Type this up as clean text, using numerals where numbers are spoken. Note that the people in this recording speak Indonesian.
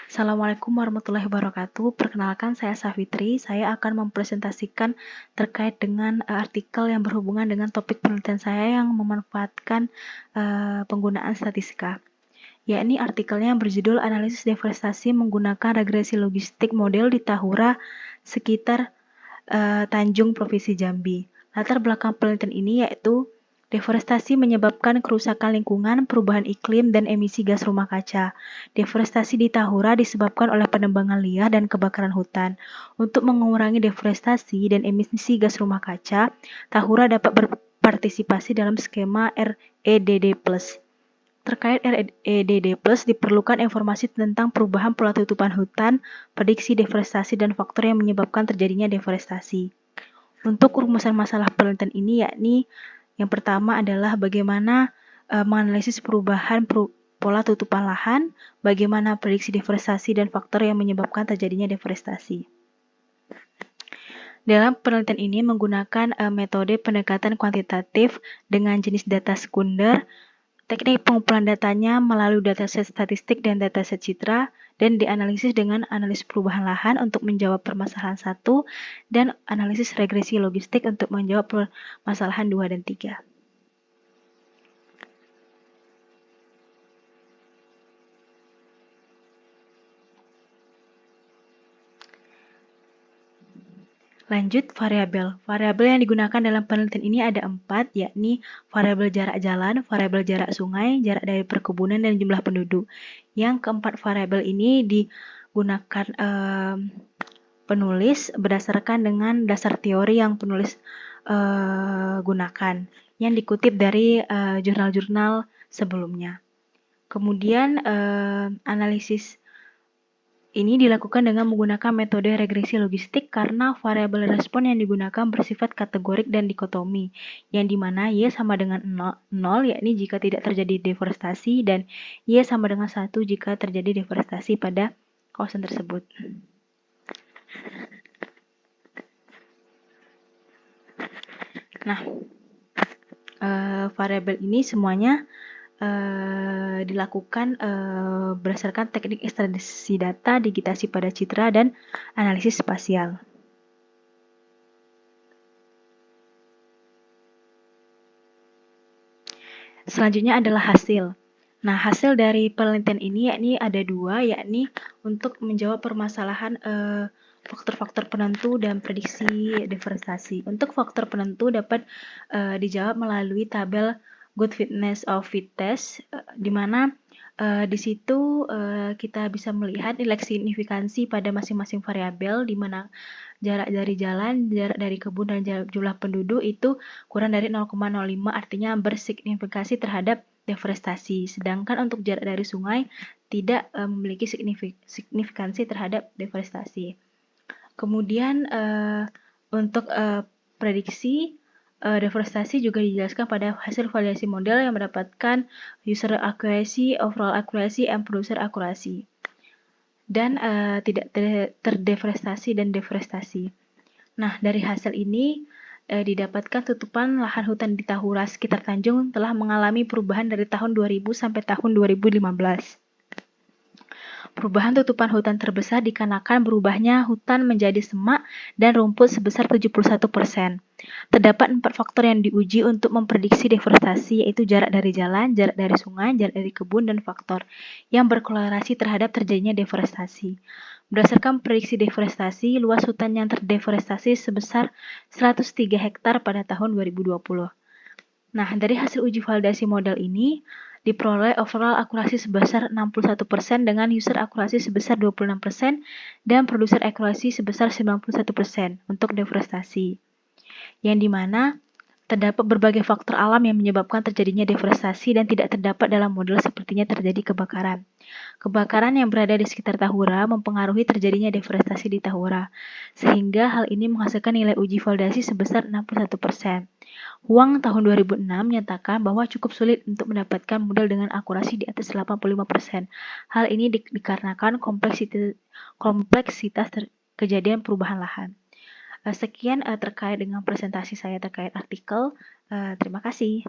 Assalamualaikum warahmatullahi wabarakatuh. Perkenalkan, saya Safitri. Saya akan mempresentasikan terkait dengan artikel yang berhubungan dengan topik penelitian saya yang memanfaatkan penggunaan statistika. Yakni artikelnya yang berjudul Analisis Deforestasi Menggunakan Regresi Logistik Model di Tahura Sekitar Tanjung, Provinsi Jambi. Latar belakang penelitian ini yaitu deforestasi menyebabkan kerusakan lingkungan, perubahan iklim, dan emisi gas rumah kaca. Deforestasi di Tahura disebabkan oleh penebangan liar dan kebakaran hutan. Untuk mengurangi deforestasi dan emisi gas rumah kaca, Tahura dapat berpartisipasi dalam skema REDD+. Terkait REDD+, diperlukan informasi tentang perubahan pola tutupan hutan, prediksi deforestasi, dan faktor yang menyebabkan terjadinya deforestasi. Untuk rumusan masalah penelitian ini yakni yang pertama adalah bagaimana menganalisis perubahan pola tutupan lahan, bagaimana prediksi deforestasi dan faktor yang menyebabkan terjadinya deforestasi. Dalam penelitian ini menggunakan metode pendekatan kuantitatif dengan jenis data sekunder, teknik pengumpulan datanya melalui dataset statistik dan dataset citra, dan dianalisis dengan analisis perubahan lahan untuk menjawab permasalahan 1 dan analisis regresi logistik untuk menjawab permasalahan 2 dan 3. Lanjut, variabel. Variabel yang digunakan dalam penelitian ini ada 4, yakni variabel jarak jalan, variabel jarak sungai, jarak dari perkebunan, dan jumlah penduduk. Yang keempat variabel ini digunakan penulis berdasarkan dengan dasar teori yang penulis gunakan, yang dikutip dari jurnal-jurnal sebelumnya. Kemudian analisis ini dilakukan dengan menggunakan metode regresi logistik karena variabel respon yang digunakan bersifat kategorik dan dikotomi, yang dimana Y sama dengan 0, yakni jika tidak terjadi deforestasi, dan Y sama dengan 1 jika terjadi deforestasi pada kawasan tersebut. Nah, variabel ini semuanya dilakukan berdasarkan teknik ekstraksi data, digitasi pada citra, dan analisis spasial. Selanjutnya adalah hasil. Nah, hasil dari penelitian ini yakni ada 2, yakni untuk menjawab permasalahan faktor-faktor penentu dan prediksi deforestasi. Untuk faktor penentu dapat dijawab melalui tabel Good Fitness of Fit Test, di mana di situ kita bisa melihat nilai signifikansi pada masing-masing variabel, di mana jarak dari jalan, jarak dari kebun, dan jumlah penduduk itu kurang dari 0,05, artinya bersignifikasi terhadap deforestasi. Sedangkan untuk jarak dari sungai tidak memiliki signifikansi terhadap deforestasi. Kemudian untuk prediksi deforestasi juga dijelaskan pada hasil validasi model yang mendapatkan user accuracy, overall accuracy, and producer accuracy, dan tidak terdeforestasi dan deforestasi. Nah, dari hasil ini didapatkan tutupan lahan hutan di Tahura sekitar Tanjung telah mengalami perubahan dari tahun 2000 sampai tahun 2015. Perubahan tutupan hutan terbesar dikarenakan berubahnya hutan menjadi semak dan rumput sebesar 71%. Terdapat 4 faktor yang diuji untuk memprediksi deforestasi, yaitu jarak dari jalan, jarak dari sungai, jarak dari kebun, dan faktor yang berkorelasi terhadap terjadinya deforestasi. Berdasarkan prediksi deforestasi, luas hutan yang terdeforestasi sebesar 103 hektar pada tahun 2020. Nah, dari hasil uji validasi model ini, diperoleh overall akurasi sebesar 61% dengan user akurasi sebesar 26% dan producer akurasi sebesar 91% untuk deforestasi. Yang dimana terdapat berbagai faktor alam yang menyebabkan terjadinya deforestasi dan tidak terdapat dalam model sepertinya terjadi kebakaran. Kebakaran yang berada di sekitar Tahura mempengaruhi terjadinya deforestasi di Tahura, sehingga hal ini menghasilkan nilai uji validasi sebesar 61%. Huang tahun 2006 menyatakan bahwa cukup sulit untuk mendapatkan model dengan akurasi di atas 85%. Hal ini dikarenakan kompleksitas kejadian perubahan lahan. Sekian terkait dengan presentasi saya terkait artikel. Terima kasih.